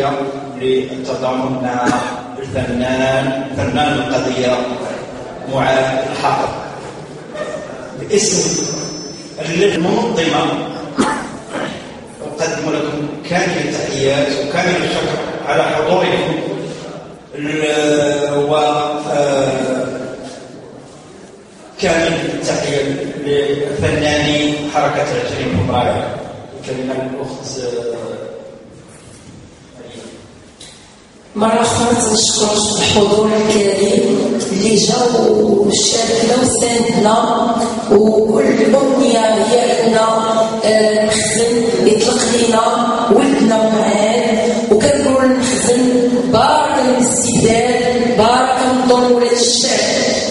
التحية للتضامن مع فنان القضية معاذ الحافظ. باسم المنظمة أقدم لكم كامل التحيات وكامل الشكر على حضوركم، كامل التحية لفناني حركة 20 فبراير. كلمة الأخت مرة أخرى نشكر الحضور الكريم اللي جاو وشاركنا وساندنا، وكل أمنية هي أننا نخزن يطلق لينا ولدنا معاه، وكنقول المخزن بارك الاستبداد بارك نظن ولاد الشعب،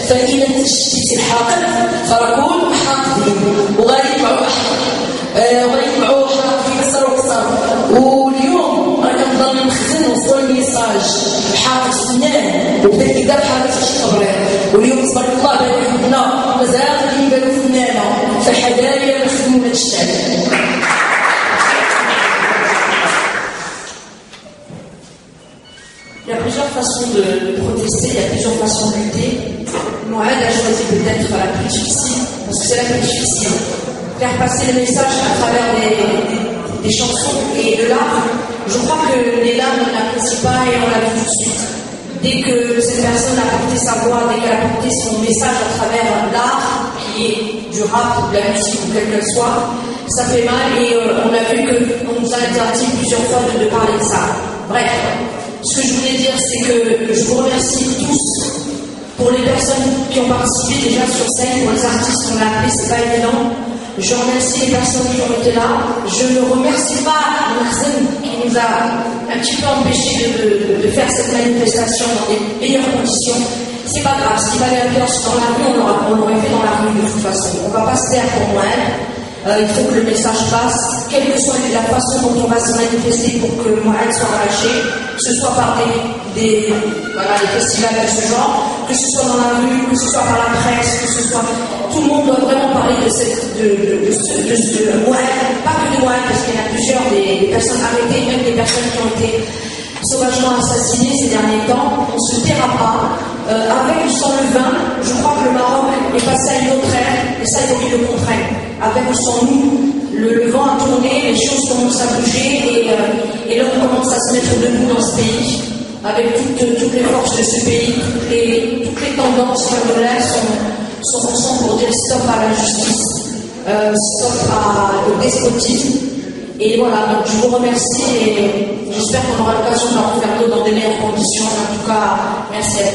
فإذا تشتيت الحاقد فراكون حاقدين وغيطمعوا وغيطمعوا حاقد في كسر وكسر. واليوم راه كنضل نخزن وصل الميساج الحاقد فنان وبدا كيدار حاجه في شي تبرير، واليوم تبارك الله بان عندنا مازال غادي يبانو فنانه فالحدايا نخدموا ولاد الشعب. Il y a plusieurs façons de protester, il y a plusieurs façons de lutter. Mohamed a choisi peut-être la plus difficile, parce que c'est la plus difficile. Faire passer le message à travers des chansons et de l'art. Je crois que les larmes ne l'apprécient pas et on l'a vu tout de suite. Dès que cette personne a porté sa voix, dès qu'elle a porté son message à travers l'art, qui est du rap, de la musique ou quelle qu'elle soit, ça fait mal et on a vu qu'on nous a interdit plusieurs fois de parler de ça. Bref. Ce que je voulais dire, c'est que je vous remercie tous pour les personnes qui ont participé déjà sur scène, pour les artistes qu'on a appelés, c'est pas évident. Je remercie les personnes qui ont été là. Je ne remercie pas Marzen qui nous a un petit peu empêchés de faire cette manifestation dans des meilleures conditions. C'est pas grave, s'il fallait un peu dans la rue, on l'aurait fait dans la rue de toute façon. On va pas se taire pour moi. Il faut que le message passe, quelle que soit la façon dont on va se manifester pour que Mohamed soit relâché, que ce soit par des festivals de ce genre, que ce soit dans la rue, que ce soit par la presse, que ce soit... Tout le monde doit vraiment parler de ce Mohamed, pas que de Mohamed, parce qu'il y en a plusieurs, des personnes arrêtées, même des personnes qui ont été sauvagement assassinées ces derniers temps. On ne se taira pas. Avec ou sans le vin, je crois que le Maroc est passé à une autre ère, et ça, il faut qu'il le comprenne. Avec ou sans nous, le vent a tourné, les choses commencent à bouger, et là, on commence à se mettre debout dans ce pays, avec toutes les forces de ce pays, toutes les tendances vers de l'air sont ensemble pour dire stop à l'injustice, stop au despotisme. Et voilà, donc je vous remercie et j'espère qu'on aura l'occasion d'en refaire d'autres dans des meilleures conditions. En tout cas, merci à tous.